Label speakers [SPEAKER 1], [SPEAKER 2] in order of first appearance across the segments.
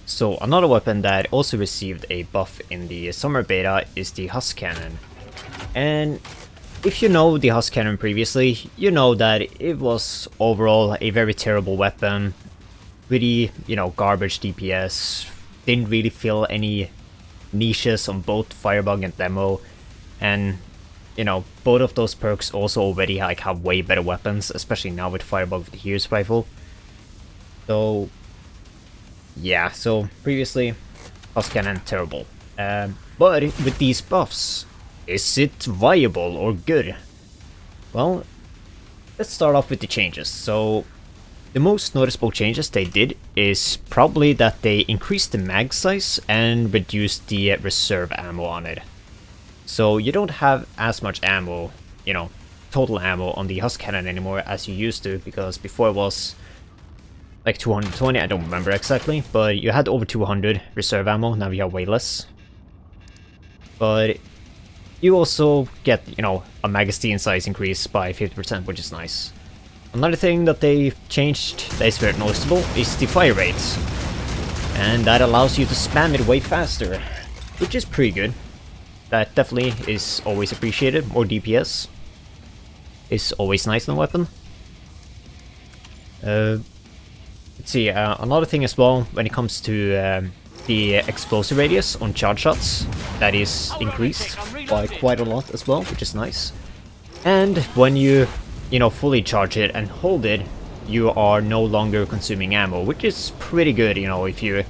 [SPEAKER 1] So another weapon that also received a buff in the summer beta is the husk cannon. And if you know the husk cannon previously, you know that it was overall a very terrible weapon. Pretty, garbage DPS. Didn't really fill any niches on both firebug and demo. And, both of those perks also already have way better weapons, especially now with firebug with the hero's rifle. So yeah, so previously, husk cannon, terrible. But with these buffs, is it viable or good? Well, let's start off with the changes. So, the most noticeable changes they did is probably that they increased the mag size and reduced the reserve ammo on it. So you don't have as much ammo, total ammo on the husk cannon anymore as you used to, because before it was like 220, I don't remember exactly, but you had over 200 reserve ammo, now you have way less. But you also get, a magazine size increase by 50%, which is nice. Another thing that they changed that is very noticeable is the fire rate. And that allows you to spam it way faster, which is pretty good. That definitely is always appreciated. More DPS is always nice in a weapon. Let's see, another thing as well, when it comes to the explosive radius on charge shots, that is increased by quite a lot as well, which is nice. And when you, fully charge it and hold it, you are no longer consuming ammo, which is pretty good, if you,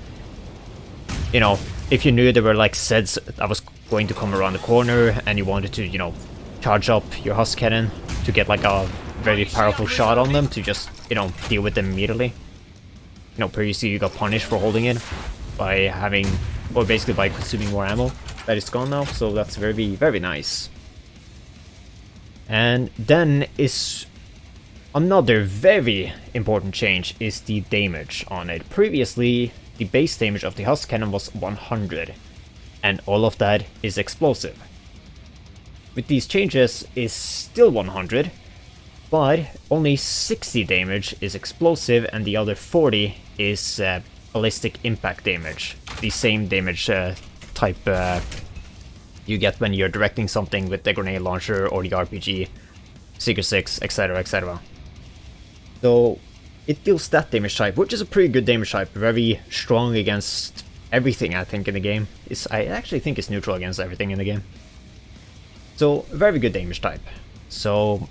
[SPEAKER 1] if you knew there were like Zeds that was going to come around the corner and you wanted to, charge up your husk cannon to get like a very powerful shot on them to just, deal with them immediately. Previously you got punished for holding it by having, or basically by consuming more ammo. That is gone now, so that's very, very nice. And then is another very important change is the damage on it. Previously, the base damage of the husk cannon was 100, and all of that is explosive. With these changes, is still 100, but only 60 damage is explosive and the other 40 is ballistic impact damage. The same damage type you get when you're directing something with the grenade launcher or the RPG, Seeker 6, etc, etc. So it deals that damage type, which is a pretty good damage type, very strong against everything I think in the game. I actually think it's neutral against everything in the game. So very good damage type. So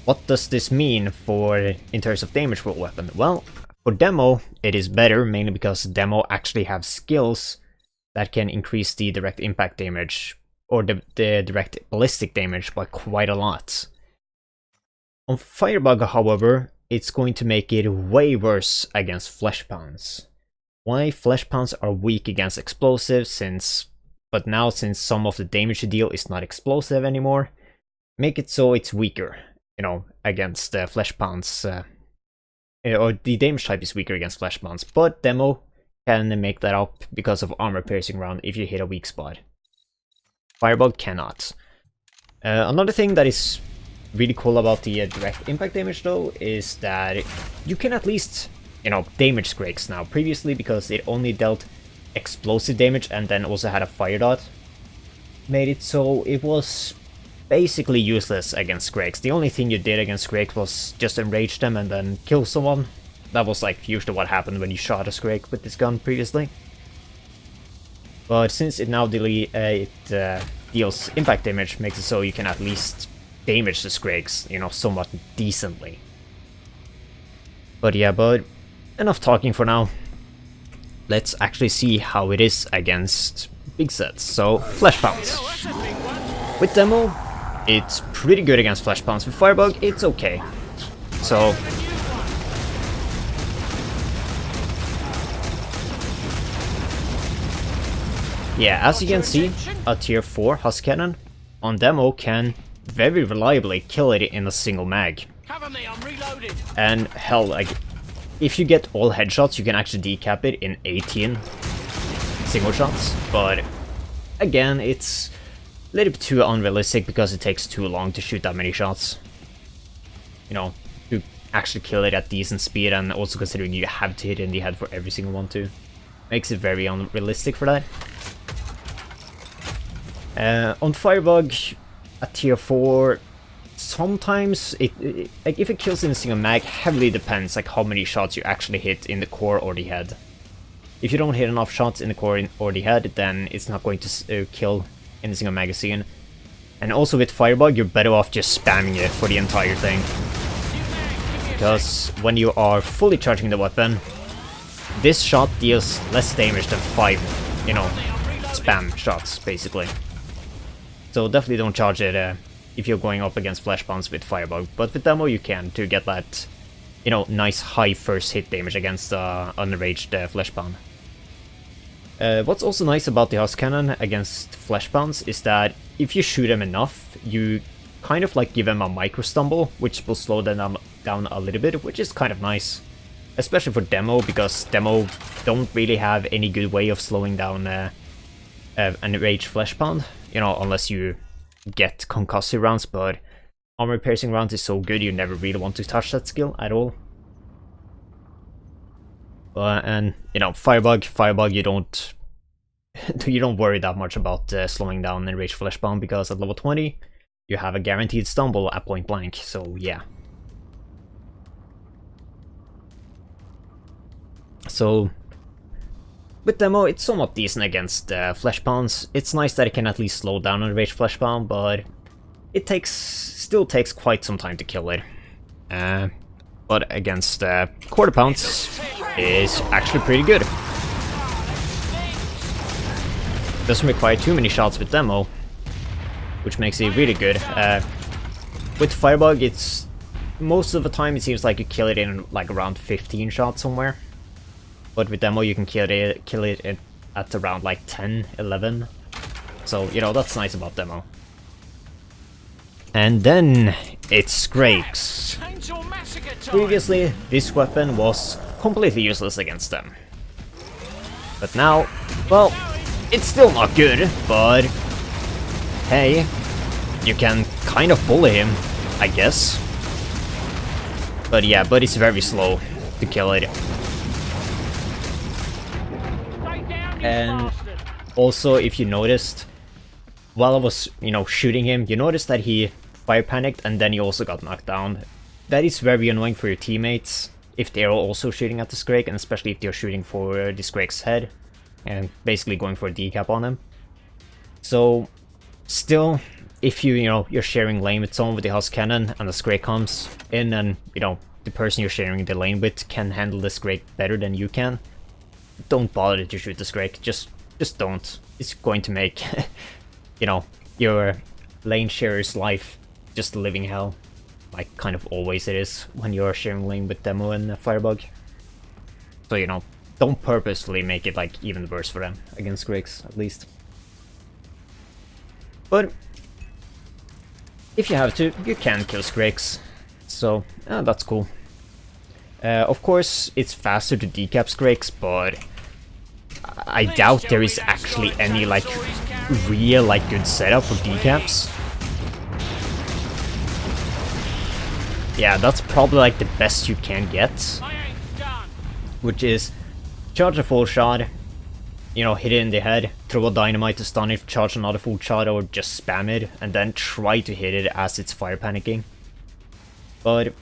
[SPEAKER 1] what does this mean in terms of damage for a weapon? Well, for demo, it is better, mainly because demo actually have skills that can increase the direct impact damage, or the direct ballistic damage by quite a lot. On Firebug, however, it's going to make it way worse against Flesh Pounds. Why Flesh Pounds are weak against explosives, but now since some of the damage you deal is not explosive anymore, make it so it's weaker. Against Flesh Pounds, or the damage type is weaker against Flesh Pounds, but demo can make that up because of armor piercing round if you hit a weak spot. Firebug cannot. Another thing that is really cool about the direct impact damage though is that you can at least, damage Scrakes now. Previously, because it only dealt explosive damage and then also had a fire dot, made it so it was basically useless against Scrakes. The only thing you did against Scrakes was just enrage them and then kill someone. That was like usually what happened when you shot a Scrake with this gun previously. But since it now deals impact damage, makes it so you can at least damage the Scrakes, somewhat decently. But yeah, enough talking for now. Let's actually see how it is against big sets. So, Flesh Pounds. With demo, it's pretty good against Flesh Pounds. With Firebug, it's okay. So, yeah, as you can see, a tier 4 husk cannon on demo can very reliably kill it in a single mag.
[SPEAKER 2] Cover me, I'm reloading.
[SPEAKER 1] And hell, like, if you get all headshots, you can actually decap it in 18 single shots. But again, it's a little bit too unrealistic because it takes too long to shoot that many shots. To actually kill it at decent speed, and also considering you have to hit it in the head for every single one too. Makes it very unrealistic for that. On firebug, at tier 4, sometimes like if it kills in a single mag, heavily depends like how many shots you actually hit in the core or the head. If you don't hit enough shots in the core or the head, then it's not going to kill in a single magazine. And also with firebug, you're better off just spamming it for the entire thing. Because when you are fully charging the weapon, this shot deals less damage than 5, spam shots, basically. So definitely don't charge it if you're going up against flash bombs with firebug. But with demo you can, to get that, nice high first hit damage against unraged flash bomb. What's also nice about the husk cannon against flash bombs is that if you shoot them enough, you kind of like give them a micro stumble, which will slow them down a little bit, which is kind of nice. Especially for demo, because demo don't really have any good way of slowing down an enraged flesh pound, unless you get concussive rounds, but armor piercing rounds is so good you never really want to touch that skill at all. And firebug you don't worry that much about slowing down enraged flesh pound, because at level 20 you have a guaranteed stumble at point blank, so yeah. So, with demo, it's somewhat decent against flesh pounds. It's nice that it can at least slow down a rage flesh pound, but it still takes quite some time to kill it. But against quarter pounds, is actually pretty good. Doesn't require too many shots with demo, which makes it really good. With firebug, it's most of the time it seems like you kill it in like around 15 shots somewhere. But with demo you can kill it at around like 10, 11. So, that's nice about demo. And then it's Scrakes. Previously, this weapon was completely useless against them. But now, well, it's still not good, but hey, you can kind of bully him, I guess. But yeah, but it's very slow to kill it. And also, if you noticed, while I was, shooting him, you noticed that he fire panicked and then he also got knocked down. That is very annoying for your teammates if they're also shooting at the Scrake, and especially if they're shooting for the Scrake's head and basically going for a decap on him. So, still, if you're sharing lane with someone with the husk cannon and the Scrake comes in and, the person you're sharing the lane with can handle the Scrake better than you can, don't bother to shoot the Scrake, just don't. It's going to make, your lane sharer's life just a living hell. Like, kind of always it is when you're sharing lane with demo and firebug. So, don't purposefully make it, like, even worse for them against Scrakes, at least. But, if you have to, you can kill Scrakes. So, that's cool. Of course, it's faster to decap Scrakes, but I doubt there is actually any, like, real, like, good setup for decaps. Yeah, that's probably, like, the best you can get. Which is, charge a full shot, hit it in the head, throw a dynamite to stun it, charge another full shot, or just spam it, and then try to hit it as it's fire panicking. But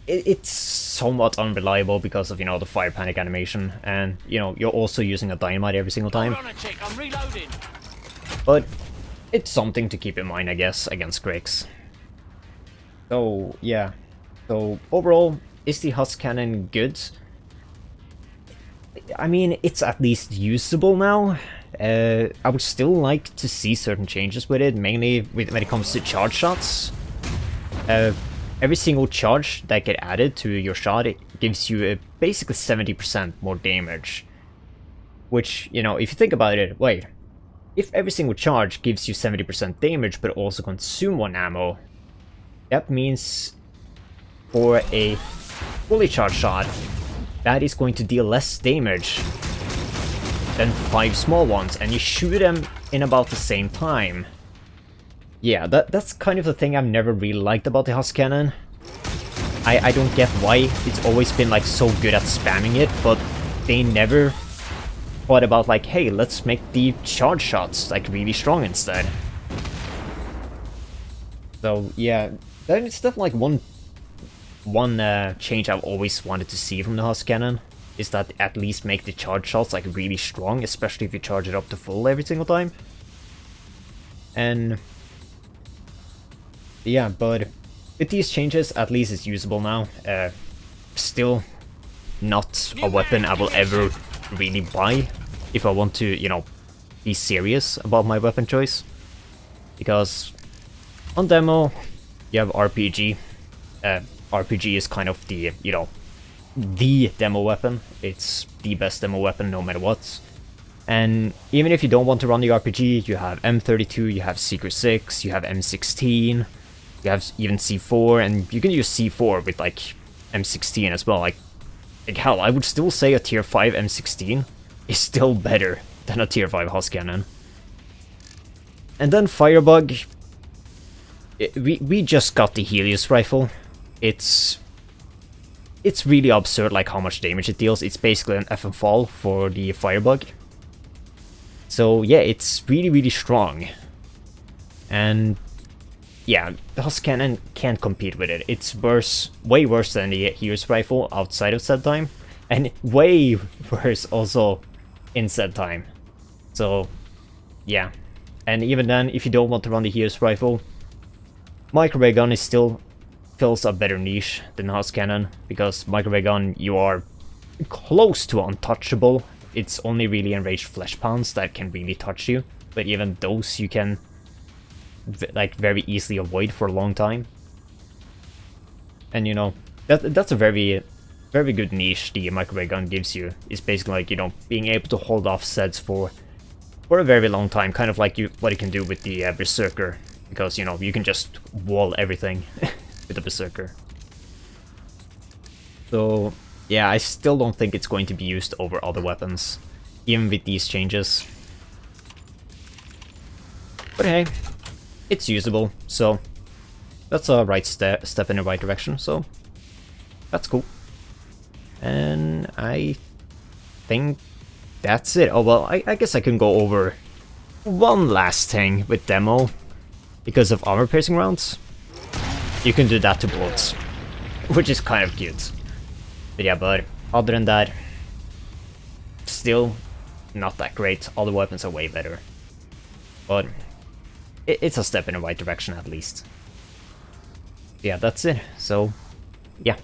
[SPEAKER 1] it's somewhat unreliable because of, the fire panic animation, and, you're also using a dynamite every single time. But it's something to keep in mind, I guess, against Scrakes. So, yeah. So, overall, is the husk cannon good? I mean, it's at least usable now. I would still like to see certain changes with it, mainly when it comes to charge shots. Every single charge that get added to your shot, it gives you basically 70% more damage. Which, if you think about it, wait, if every single charge gives you 70% damage but also consume 1 ammo, that means for a fully charged shot, that is going to deal less damage than 5 small ones, and you shoot them in about the same time. Yeah, that's kind of the thing I've never really liked about the husk cannon. I don't get why it's always been like so good at spamming it, but they never thought about like, hey, let's make the charge shots like really strong instead. So yeah, then it's definitely like one change I've always wanted to see from the husk cannon is that at least make the charge shots like really strong, especially if you charge it up to full every single time. And yeah, but with these changes, at least it's usable now. Still not a weapon I will ever really buy if I want to, you know, be serious about my weapon choice. Because on demo, you have RPG. RPG is kind of the, you know, the demo weapon. It's the best demo weapon no matter what. And even if you don't want to run the RPG, you have M32, you have Secret 6, you have M16, you have even C4, and you can use C4 with like M16 as well. Like hell, I would still say a tier 5 M16 is still better than a tier 5 husk cannon. And then firebug, we just got the Helios rifle. It's really absurd like how much damage it deals. It's basically an FM fall for the firebug. So yeah, it's really strong. And yeah, the husk cannon can't compete with it. It's worse, way worse than the Helios rifle outside of set time, and way worse also in set time. So yeah, and even then, if you don't want to run the Helios rifle, micro ray gun is still fills a better niche than the husk cannon, because micro ray gun, you are close to untouchable. It's only really enraged flesh pounds that can really touch you, but even those you can like very easily avoid for a long time. And you know, that's a very good niche the micro ray gun gives you. It's basically like, you know, being able to hold off sets for a very long time, kind of like what you can do with the berserker, because you know, you can just wall everything with the berserker. So yeah, I still don't think it's going to be used over other weapons, even with these changes. But hey, it's usable, so that's a right step in the right direction, so that's cool. And I think that's it. Oh well, I guess I can go over one last thing with demo. Because of armor piercing rounds, you can do that to bullets, which is kind of cute. But yeah, but other than that, still not that great. All the weapons are way better. But it's a step in the right direction at least. Yeah, that's it. So, yeah.